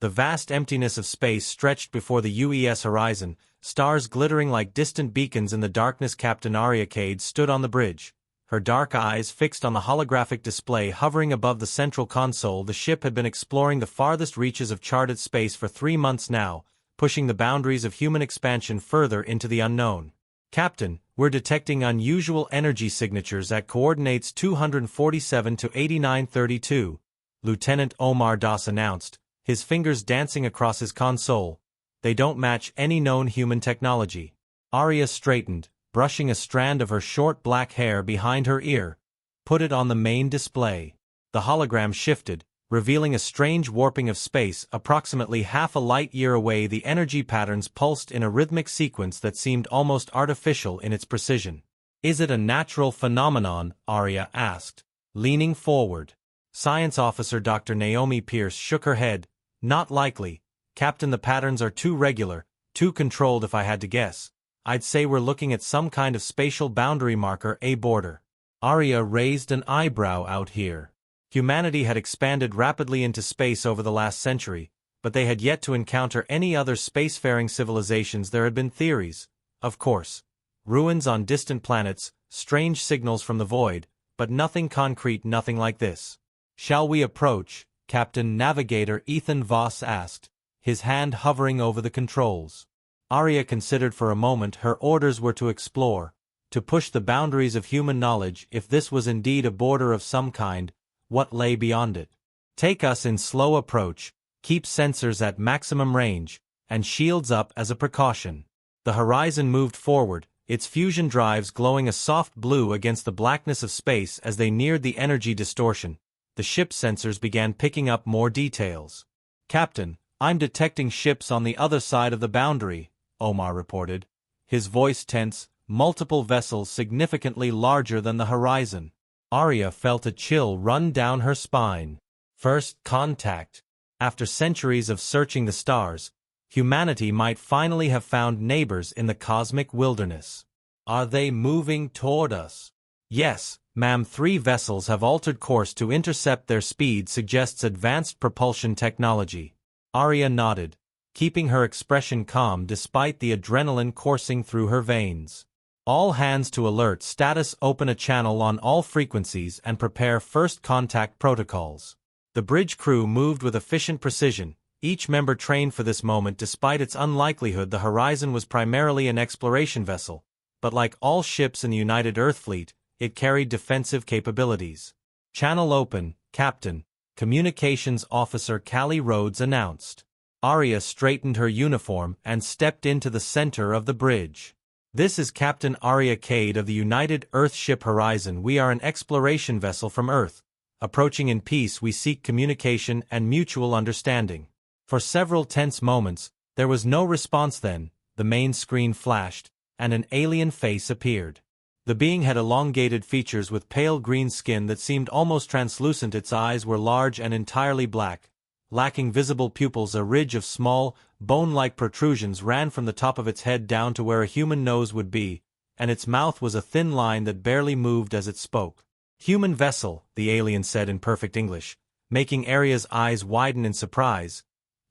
The vast emptiness of space stretched before the UES horizon, stars glittering like distant beacons in the darkness. Captain Arya Cade stood on the bridge, her dark eyes fixed on the holographic display hovering above the central console. The ship had been exploring the farthest reaches of charted space for 3 months now, pushing the boundaries of human expansion further into the unknown. Captain, we're detecting unusual energy signatures at coordinates 247 to 8932, Lieutenant Omar Das announced, his fingers dancing across his console. They don't match any known human technology. Arya straightened, brushing a strand of her short black hair behind her ear. Put it on the main display. The hologram shifted, revealing a strange warping of space. Approximately half a light-year away, the energy patterns pulsed in a rhythmic sequence that seemed almost artificial in its precision. Is it a natural phenomenon? Arya asked, leaning forward. Science officer Dr. Naomi Pierce shook her head. Not likely, Captain. The patterns are too regular, too controlled. If I had to guess, I'd say we're looking at some kind of spatial boundary marker, a border. Arya raised an eyebrow. Out here, humanity had expanded rapidly into space over the last century, but they had yet to encounter any other spacefaring civilizations. There had been theories, of course, ruins on distant planets, strange signals from the void, but nothing concrete, nothing like this. Shall we approach? Captain Navigator Ethan Voss asked, his hand hovering over the controls. Arya considered for a moment. Her orders were to explore, to push the boundaries of human knowledge. If this was indeed a border of some kind, what lay beyond it? Take us in slow approach, keep sensors at maximum range, and shields up as a precaution. The horizon moved forward, its fusion drives glowing a soft blue against the blackness of space. As they neared the energy distortion, the ship's sensors began picking up more details. Captain, I'm detecting ships on the other side of the boundary, Omar reported, his voice tense. Multiple vessels significantly larger than the horizon. Arya felt a chill run down her spine. First contact. After centuries of searching the stars, humanity might finally have found neighbors in the cosmic wilderness. Are they moving toward us? Yes, ma'am. 3 vessels have altered course to intercept. Their speed suggests advanced propulsion technology. Arya nodded, keeping her expression calm despite the adrenaline coursing through her veins. All hands to alert status. Open a channel on all frequencies and prepare first contact protocols. The bridge crew moved with efficient precision, each member trained for this moment. Despite its unlikelihood, the Horizon was primarily an exploration vessel, but like all ships in the United Earth Fleet, it carried defensive capabilities. Channel open, Captain, Communications Officer Callie Rhodes announced. Arya straightened her uniform and stepped into the center of the bridge. This is Captain Arya Cade of the United Earth ship Horizon. We are an exploration vessel from Earth. Approaching in peace, we seek communication and mutual understanding. For several tense moments, there was no response. Then, the main screen flashed, and an alien face appeared. The being had elongated features with pale green skin that seemed almost translucent. Its eyes were large and entirely black, lacking visible pupils. A ridge of small, bone-like protrusions ran from the top of its head down to where a human nose would be, and its mouth was a thin line that barely moved as it spoke. "Human vessel," the alien said in perfect English, making Arya's eyes widen in surprise.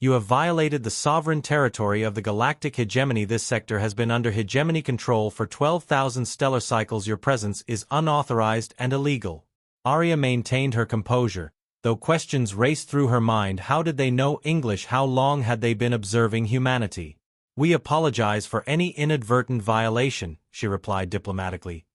"You have violated the sovereign territory of the galactic hegemony. This sector has been under hegemony control for 12,000 stellar cycles. Your presence is unauthorized and illegal." Arya maintained her composure, though questions raced through her mind. How did they know English? How long had they been observing humanity? "We apologize for any inadvertent violation," she replied diplomatically.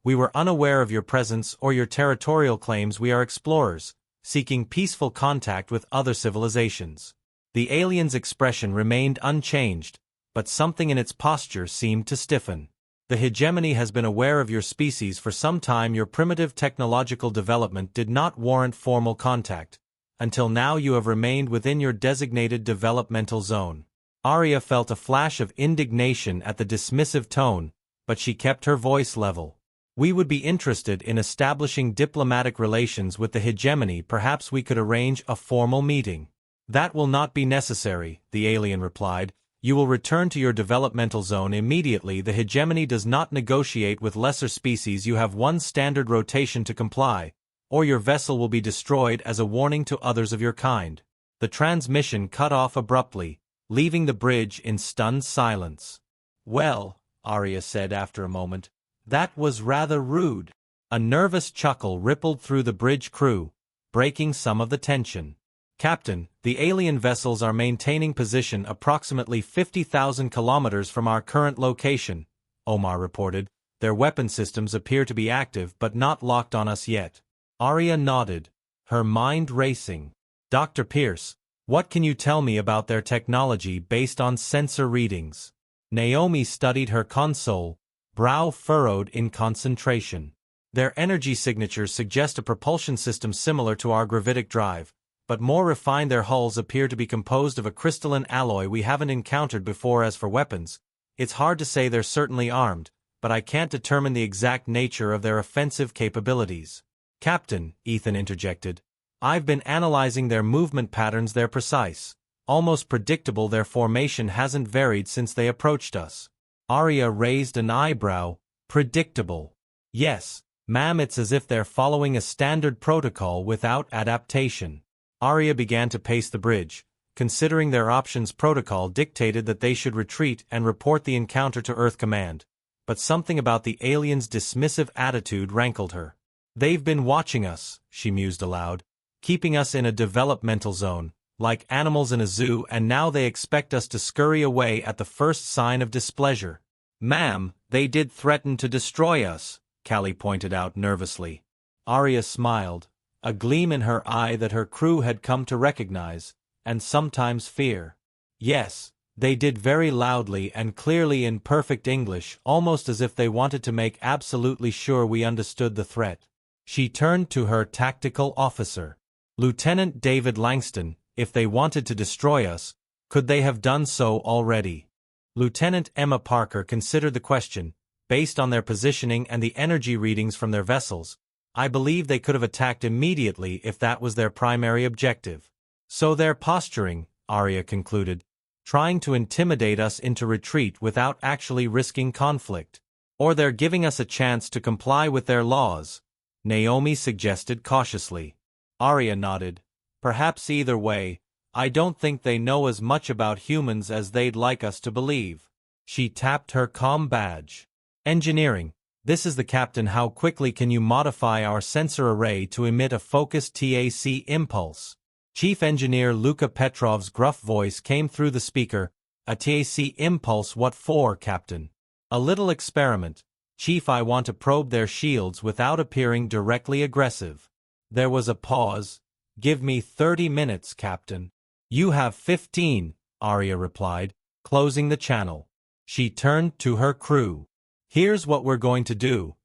"We were unaware of your presence or your territorial claims. We are explorers, seeking peaceful contact with other civilizations." The alien's expression remained unchanged, but something in its posture seemed to stiffen. "The hegemony has been aware of your species for some time. Your primitive technological development did not warrant formal contact. Until now you have remained within your designated developmental zone." Arya felt a flash of indignation at the dismissive tone, but she kept her voice level. "We would be interested in establishing diplomatic relations with the hegemony. Perhaps we could arrange a formal meeting." "That will not be necessary," the alien replied. "You will return to your developmental zone immediately. The hegemony does not negotiate with lesser species. You have one standard rotation to comply, or your vessel will be destroyed as a warning to others of your kind." The transmission cut off abruptly, leaving the bridge in stunned silence. "Well," Arya said after a moment, "that was rather rude." A nervous chuckle rippled through the bridge crew, breaking some of the tension. "Captain, the alien vessels are maintaining position approximately 50,000 kilometers from our current location," Omar reported. "Their weapon systems appear to be active but not locked on us yet." Arya nodded, her mind racing. "Dr. Pierce, what can you tell me about their technology based on sensor readings?" Naomi studied her console, brow furrowed in concentration. "Their energy signatures suggest a propulsion system similar to our gravitic drive, but more refined. Their hulls appear to be composed of a crystalline alloy we haven't encountered before. As for weapons, it's hard to say. They're certainly armed, but I can't determine the exact nature of their offensive capabilities." "Captain," Ethan interjected, "I've been analyzing their movement patterns. They're precise, almost predictable. Their formation hasn't varied since they approached us." Arya raised an eyebrow. "Predictable?" "Yes, ma'am, it's as if they're following a standard protocol without adaptation." Arya began to pace the bridge, considering their options. Protocol dictated that they should retreat and report the encounter to Earth Command, but something about the aliens' dismissive attitude rankled her. "They've been watching us," she mused aloud, "keeping us in a developmental zone, like animals in a zoo, and now they expect us to scurry away at the first sign of displeasure." "Ma'am, they did threaten to destroy us," Callie pointed out nervously. Arya smiled, a gleam in her eye that her crew had come to recognize, and sometimes fear. "Yes, they did, very loudly and clearly in perfect English, almost as if they wanted to make absolutely sure we understood the threat." She turned to her tactical officer. "Lieutenant David Langston, if they wanted to destroy us, could they have done so already?" Lieutenant Emma Parker considered the question. "Based on their positioning and the energy readings from their vessels, I believe they could have attacked immediately if that was their primary objective." "So they're posturing," Arya concluded, "trying to intimidate us into retreat without actually risking conflict. Or they're giving us a chance to comply with their laws," Naomi suggested cautiously. Arya nodded. "Perhaps either way. I don't think they know as much about humans as they'd like us to believe." She tapped her comm badge. "Engineering. This is the captain. How quickly can you modify our sensor array to emit a focused TAC impulse?" Chief Engineer Luka Petrov's gruff voice came through the speaker. "A TAC impulse? What for, Captain?" "A little experiment, Chief. I want to probe their shields without appearing directly aggressive." There was a pause. "Give me 30 minutes, Captain." "You have 15, Arya replied, closing the channel. She turned to her crew. "Here's what we're going to do.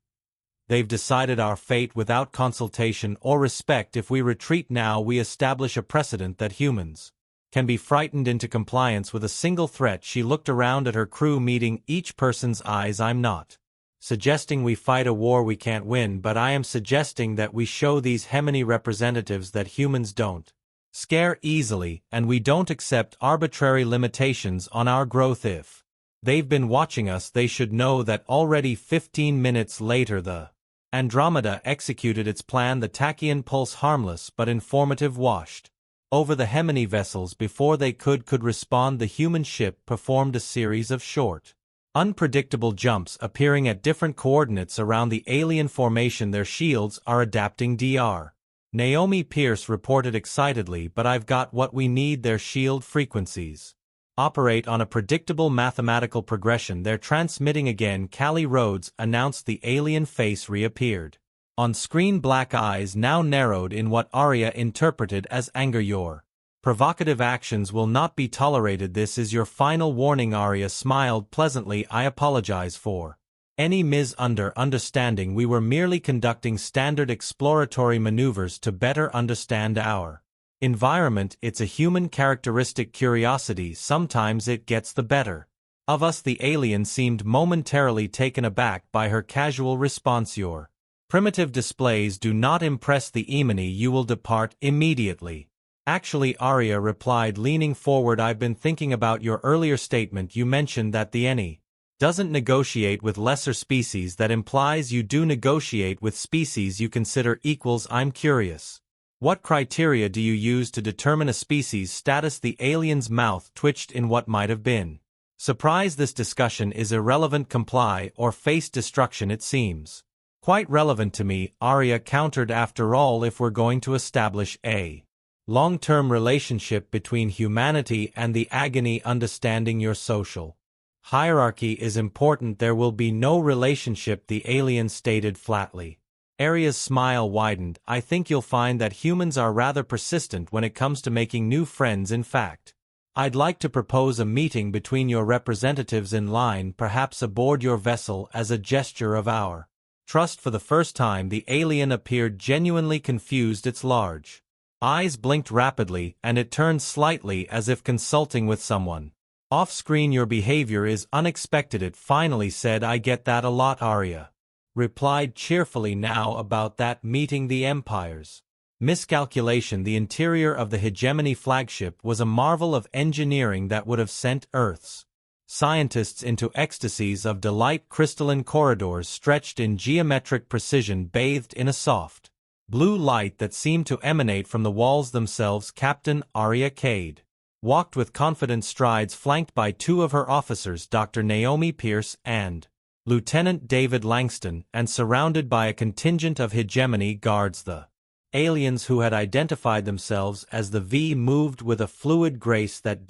They've decided our fate without consultation or respect. If we retreat now, we establish a precedent that humans can be frightened into compliance with a single threat." She looked around at her crew, meeting each person's eyes. "I'm not suggesting we fight a war we can't win, but I am suggesting that we show these Hemini representatives that humans don't scare easily, and we don't accept arbitrary limitations on our growth. If they've been watching us, they should know that." Already 15 minutes later, the Andromeda executed its plan. The tachyon pulse, harmless but informative, washed over the Hemini vessels before they could respond. The human ship performed a series of short, unpredictable jumps, appearing at different coordinates around the alien formation. "Their shields are adapting, Dr. Naomi Pierce reported excitedly, "but I've got what we need. Their shield frequencies operate on a predictable mathematical progression. They're transmitting again." Callie Rhodes announced. The alien face reappeared on screen, black eyes now narrowed in what Arya interpreted as anger. "Your provocative actions will not be tolerated. This is your final warning." Arya smiled pleasantly. "I apologize for any misunderstanding. We were merely conducting standard exploratory maneuvers to better understand our environment. It's a human characteristic, curiosity. Sometimes it gets the better of us." The alien seemed momentarily taken aback by her casual response. "Your primitive displays do not impress the Emini. You will depart immediately." "Actually," Arya replied, leaning forward, "I've been thinking about your earlier statement. You mentioned that the Eni doesn't negotiate with lesser species. That implies you do negotiate with species you consider equals. I'm curious What criteria do you use to determine a species' status? The alien's mouth twitched in what might have been surprise. This discussion is irrelevant. Comply or face destruction. It seems quite relevant to me, Arya countered. After all, if we're going to establish a long-term relationship between humanity and the agony, understanding your social hierarchy is important. There will be no relationship, the alien stated flatly. Arya's smile widened. I think you'll find that humans are rather persistent when it comes to making new friends. In fact, I'd like to propose a meeting between your representatives in line, perhaps aboard your vessel, as a gesture of our trust. For the first time, the alien appeared genuinely confused. Its large eyes blinked rapidly, and it turned slightly as if consulting with someone off-screen. Your behavior is unexpected, it finally said. I get that a lot, Arya replied cheerfully. Now about that meeting, the Empire's miscalculation. The interior of the Hegemony flagship was a marvel of engineering that would have sent Earth's scientists into ecstasies of delight. Crystalline corridors stretched in geometric precision, bathed in a soft blue light that seemed to emanate from the walls themselves. Captain Arya Cade walked with confident strides, flanked by two of her officers, Dr. Naomi Pierce and Lieutenant David Langston, and surrounded by a contingent of Hegemony guards. The aliens, who had identified themselves as the V, moved with a fluid grace that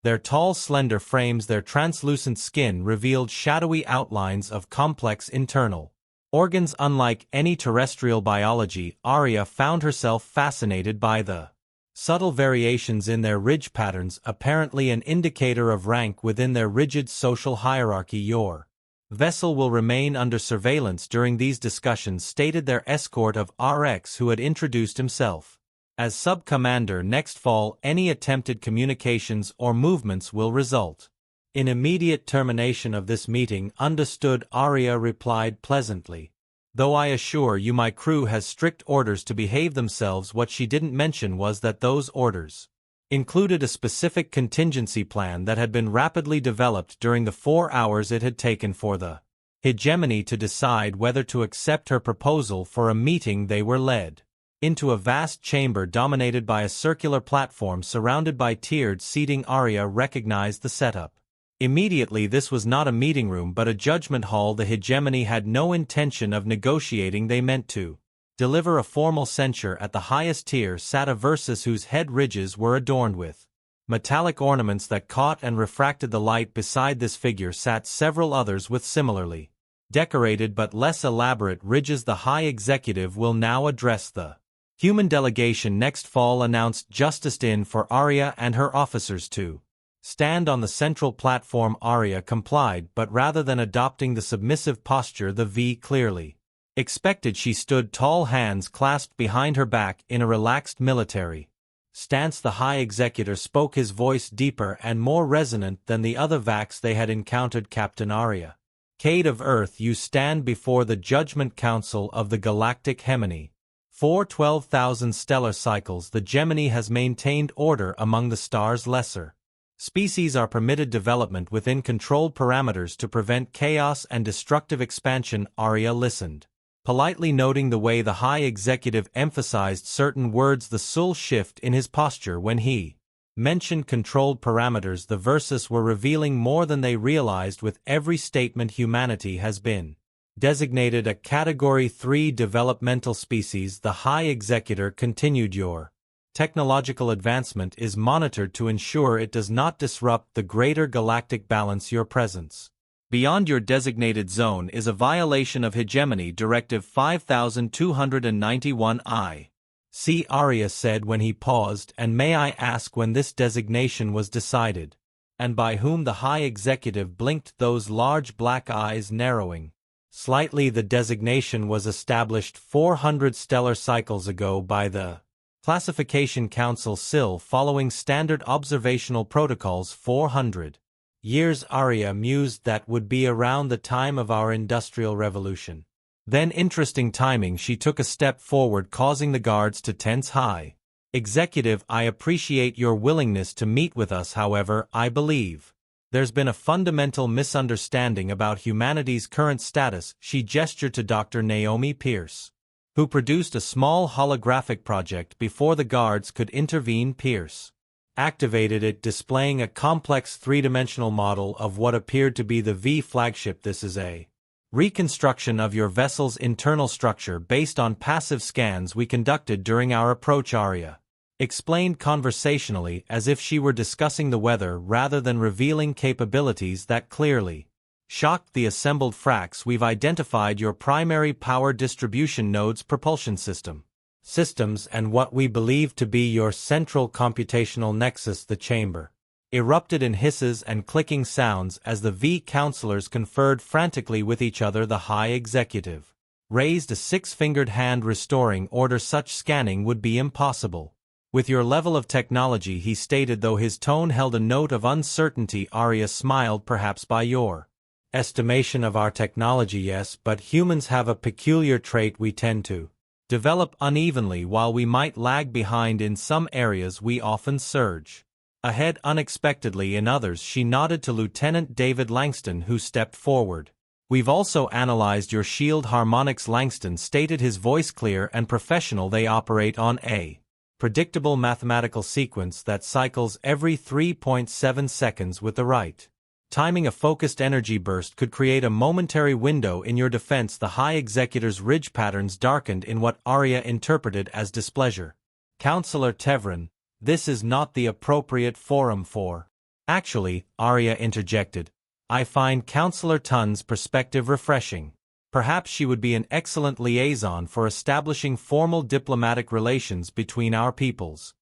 their tall, slender frames, their translucent skin revealed shadowy outlines of complex internal organs. Unlike any terrestrial biology, Arya found herself fascinated by the subtle variations in their ridge patterns, apparently an indicator of rank within their rigid social hierarchy. Your vessel will remain under surveillance during these discussions, stated their escort of RX, who had introduced himself as sub-commander. Next fall, any attempted communications or movements will result in immediate termination of this meeting. Understood, Arya replied pleasantly. Though I assure you my crew has strict orders to behave themselves. What she didn't mention was that those orders included a specific contingency plan that had been rapidly developed during the 4 hours it had taken for the Hegemony to decide whether to accept her proposal for a meeting. They were led into a vast chamber dominated by a circular platform surrounded by tiered seating. Arya recognized the setup immediately. This was not a meeting room but a judgment hall. The Hegemony had no intention of negotiating. They meant to deliver a formal censure. At the highest tier sat a Versus whose head ridges were adorned with metallic ornaments that caught and refracted the light. Beside this figure sat several others with similarly decorated but less elaborate ridges. The high executive will now address the human delegation next fall, announced. Justice in for Arya and her officers to stand on the central platform. Arya complied, but rather than adopting the submissive posture the V clearly expected, she stood tall, hands clasped behind her back in a relaxed military stance. The high executor spoke, his voice deeper and more resonant than the other Vax they had encountered. Captain Arya Cade of Earth, you stand before the Judgment Council of the Galactic Hegemony. For 12,000 stellar cycles, the Gemini has maintained order among the stars. Lesser species are permitted development within controlled parameters to prevent chaos and destructive expansion. Arya listened, politely noting the way the high executive emphasized certain words, the subtle shift in his posture when he mentioned controlled parameters. The Versus were revealing more than they realized. With every statement, humanity has been designated a Category 3 developmental species. The high executor continued, your technological advancement is monitored to ensure it does not disrupt the greater galactic balance. Your presence beyond your designated zone is a violation of Hegemony Directive 5291I. C. Arya said when he paused. And may I ask when this designation was decided? And by whom? The high executive blinked, those large black eyes narrowing slightly. The designation was established 400 stellar cycles ago by the Classification Council SIL following standard observational protocols. 400 years, Arya mused. That would be around the time of our Industrial Revolution. Then, interesting timing. She took a step forward, causing the guards to tense. High executive, I appreciate your willingness to meet with us. However, I believe there's been a fundamental misunderstanding about humanity's current status. She gestured to Dr. Naomi Pierce. who produced a small holographic project before the guards could intervene. Pierce activated it, displaying a complex three-dimensional model of what appeared to be the V flagship. This is a reconstruction of your vessel's internal structure based on passive scans we conducted during our approach, Arya explained conversationally, as if she were discussing the weather rather than revealing capabilities that clearly shocked the assembled fracks. We've identified your primary power distribution node's propulsion systems and what we believe to be your central computational nexus. The chamber erupted in hisses and clicking sounds as the V counselors conferred frantically with each other. The high executive raised a six-fingered hand, restoring order. Such scanning would be impossible with your level of technology, he stated, though his tone held a note of uncertainty. Arya smiled. Perhaps by your estimation of our technology, yes, but humans have a peculiar trait: we tend to develop unevenly. While we might lag behind in some areas, we often surge ahead unexpectedly in others. She nodded to Lieutenant David Langston, who stepped forward. We've also analyzed your shield harmonics, Langston stated, his voice clear and professional. They operate on a predictable mathematical sequence that cycles every 3.7 seconds with the right timing. A focused energy burst could create a momentary window in your defense. The high executor's ridge patterns darkened in what Arya interpreted as displeasure. Counselor Tevrin, this is not the appropriate forum for. Actually, Arya interjected, I find Counselor Tun's perspective refreshing. Perhaps she would be an excellent liaison for establishing formal diplomatic relations between our peoples.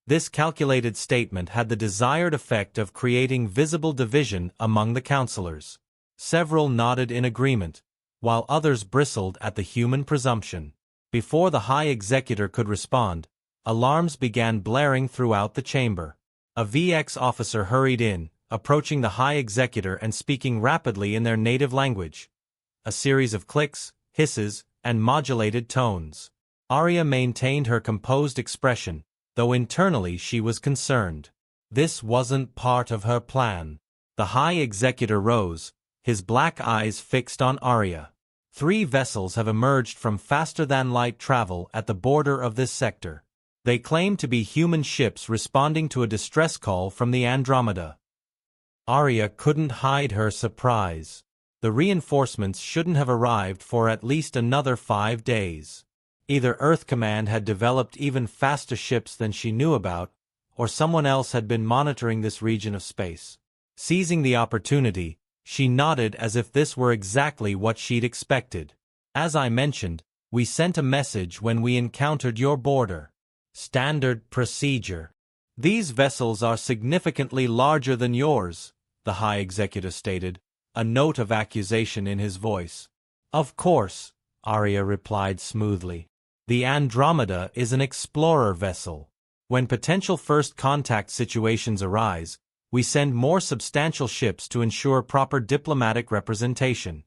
This calculated statement had the desired effect of creating visible division among the counselors. Several nodded in agreement, while others bristled at the human presumption. Before the high executor could respond, alarms began blaring throughout the chamber. A VX officer hurried in, approaching the high executor and speaking rapidly in their native language. A series of clicks, hisses, and modulated tones. Arya maintained her composed expression, though internally she was concerned. This wasn't part of her plan. The high executor rose, his black eyes fixed on Arya. 3 vessels have emerged from faster-than-light travel at the border of this sector. They claim to be human ships responding to a distress call from the Andromeda. Arya couldn't hide her surprise. The reinforcements shouldn't have arrived for at least another 5 days. Either Earth Command had developed even faster ships than she knew about, or someone else had been monitoring this region of space. Seizing the opportunity, she nodded as if this were exactly what she'd expected. As I mentioned, we sent a message when we encountered your border. Standard procedure. These vessels are significantly larger than yours, the high executive stated, a note of accusation in his voice. Of course, Arya replied smoothly. The Andromeda is an explorer vessel. When potential first contact situations arise, we send more substantial ships to ensure proper diplomatic representation.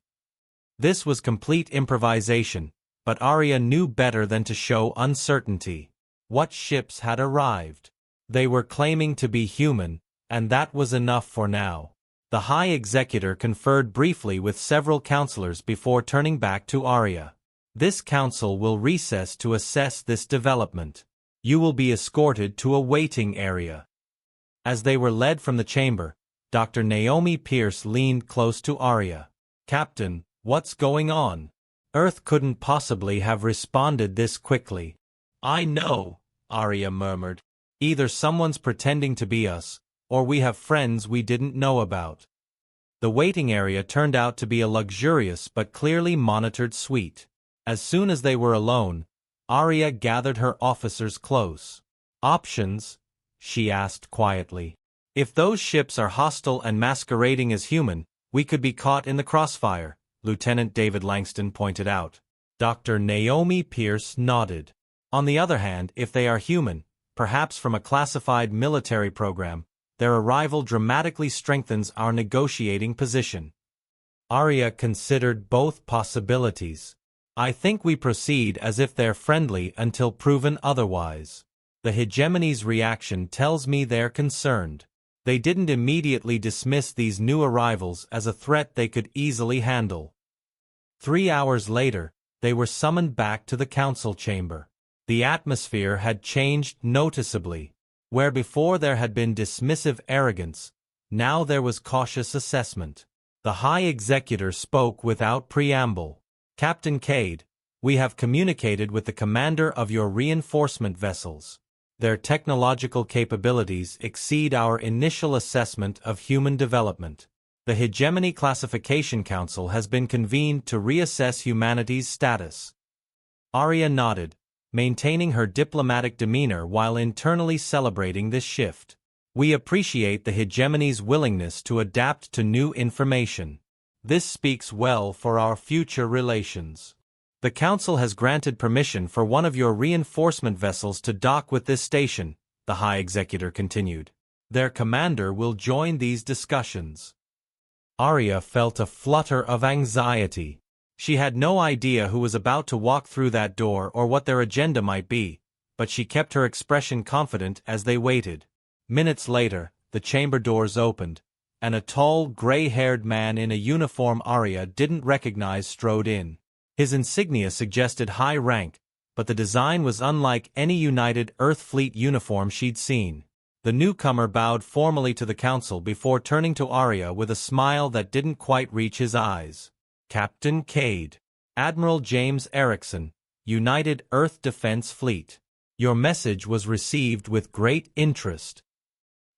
This was complete improvisation, but Arya knew better than to show uncertainty. What ships had arrived? They were claiming to be human, and that was enough for now. The high executor conferred briefly with several counselors before turning back to Arya. This council will recess to assess this development. You will be escorted to a waiting area. As they were led from the chamber, Dr. Naomi Pierce leaned close to Arya. Captain, what's going on? Earth couldn't possibly have responded this quickly. I know, Arya murmured. Either someone's pretending to be us, or we have friends we didn't know about. The waiting area turned out to be a luxurious but clearly monitored suite. As soon as they were alone, Arya gathered her officers close. Options? She asked quietly. If those ships are hostile and masquerading as human, we could be caught in the crossfire, Lieutenant David Langston pointed out. Dr. Naomi Pierce nodded. On the other hand, if they are human, perhaps from a classified military program, their arrival dramatically strengthens our negotiating position. Arya considered both possibilities. I think we proceed as if they're friendly until proven otherwise. The hegemony's reaction tells me they're concerned. They didn't immediately dismiss these new arrivals as a threat they could easily handle. 3 hours later, they were summoned back to the council chamber. The atmosphere had changed noticeably. Where before there had been dismissive arrogance, now there was cautious assessment. The High Executor spoke without preamble. "Captain Cade, we have communicated with the commander of your reinforcement vessels. Their technological capabilities exceed our initial assessment of human development. The Hegemony Classification Council has been convened to reassess humanity's status." Arya nodded, maintaining her diplomatic demeanor while internally celebrating this shift. "We appreciate the Hegemony's willingness to adapt to new information. This speaks well for our future relations. The Council has granted permission for one of your reinforcement vessels to dock with this station," the High Executor continued. "Their commander will join these discussions." Arya felt a flutter of anxiety. She had no idea who was about to walk through that door or what their agenda might be, but she kept her expression confident as they waited. Minutes later, the chamber doors opened, and a tall, gray-haired man in a uniform Arya didn't recognize strode in. His insignia suggested high rank, but the design was unlike any United Earth Fleet uniform she'd seen. The newcomer bowed formally to the council before turning to Arya with a smile that didn't quite reach his eyes. "Captain Cade. Admiral James Erickson, United Earth Defense Fleet. Your message was received with great interest."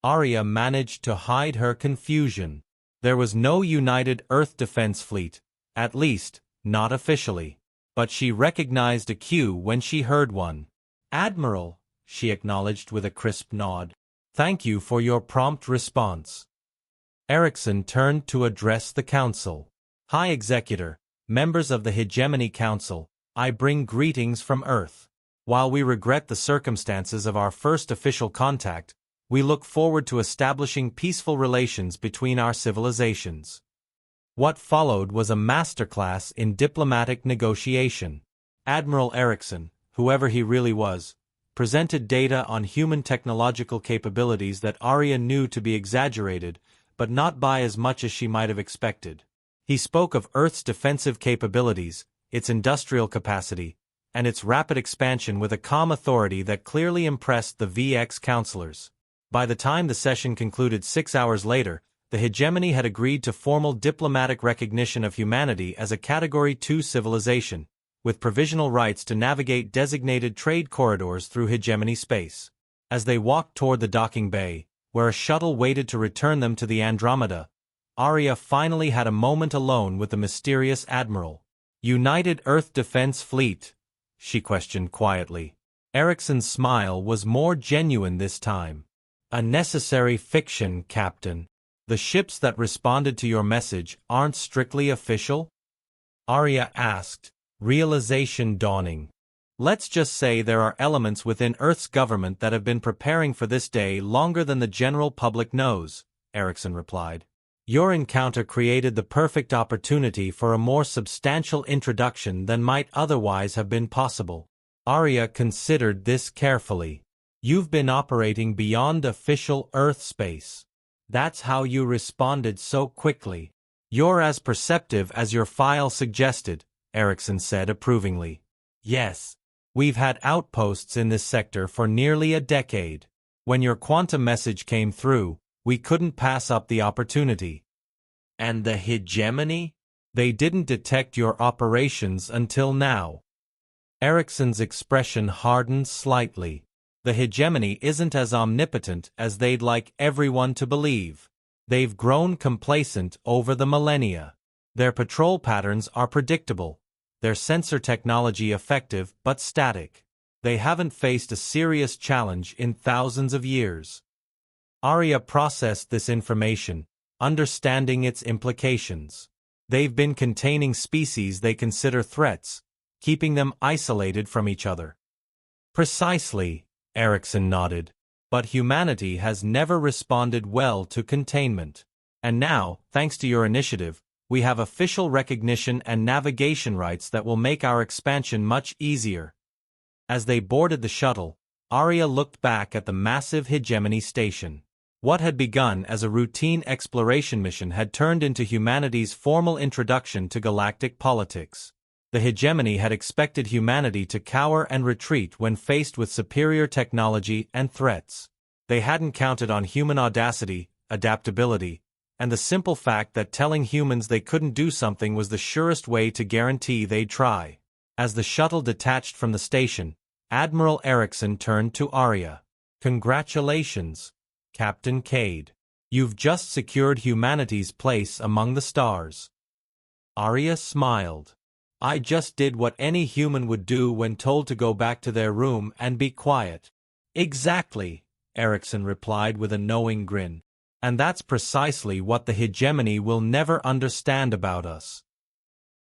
Arya managed to hide her confusion. There was no United Earth Defense Fleet, at least, not officially. But she recognized a cue when she heard one. "Admiral," she acknowledged with a crisp nod. "Thank you for your prompt response." Erickson turned to address the council. "High Executor, members of the Hegemony Council, I bring greetings from Earth. While we regret the circumstances of our first official contact, we look forward to establishing peaceful relations between our civilizations." What followed was a masterclass in diplomatic negotiation. Admiral Erickson, whoever he really was, presented data on human technological capabilities that Arya knew to be exaggerated, but not by as much as she might have expected. He spoke of Earth's defensive capabilities, its industrial capacity, and its rapid expansion with a calm authority that clearly impressed the VX counselors. By the time the session concluded 6 hours later, the Hegemony had agreed to formal diplomatic recognition of humanity as a Category 2 civilization, with provisional rights to navigate designated trade corridors through Hegemony space. As they walked toward the docking bay, where a shuttle waited to return them to the Andromeda, Arya finally had a moment alone with the mysterious admiral. "United Earth Defense Fleet?" she questioned quietly. Erickson's smile was more genuine this time. "A necessary fiction, Captain. The ships that responded to your message aren't strictly official?" Arya asked, realization dawning. "Let's just say there are elements within Earth's government that have been preparing for this day longer than the general public knows," Erickson replied. "Your encounter created the perfect opportunity for a more substantial introduction than might otherwise have been possible." Arya considered this carefully. "You've been operating beyond official Earth space. That's how you responded so quickly. You're as perceptive as your file suggested," Erickson said approvingly. "Yes. We've had outposts in this sector for nearly a decade. When your quantum message came through, we couldn't pass up the opportunity." "And the Hegemony? They didn't detect your operations until now." Erickson's expression hardened slightly. "The Hegemony isn't as omnipotent as they'd like everyone to believe. They've grown complacent over the millennia. Their patrol patterns are predictable, their sensor technology effective but static. They haven't faced a serious challenge in thousands of years." Arya processed this information, understanding its implications. They've been containing species they consider threats, keeping them isolated from each other. "Precisely," Erickson nodded. "But humanity has never responded well to containment. And now, thanks to your initiative, we have official recognition and navigation rights that will make our expansion much easier." As they boarded the shuttle, Arya looked back at the massive Hegemony station. What had begun as a routine exploration mission had turned into humanity's formal introduction to galactic politics. The hegemony had expected humanity to cower and retreat when faced with superior technology and threats. They hadn't counted on human audacity, adaptability, and the simple fact that telling humans they couldn't do something was the surest way to guarantee they'd try. As the shuttle detached from the station, Admiral Erickson turned to Arya. "Congratulations, Captain Cade. You've just secured humanity's place among the stars." Arya smiled. "I just did what any human would do when told to go back to their room and be quiet." "Exactly," Erickson replied with a knowing grin. "And that's precisely what the hegemony will never understand about us.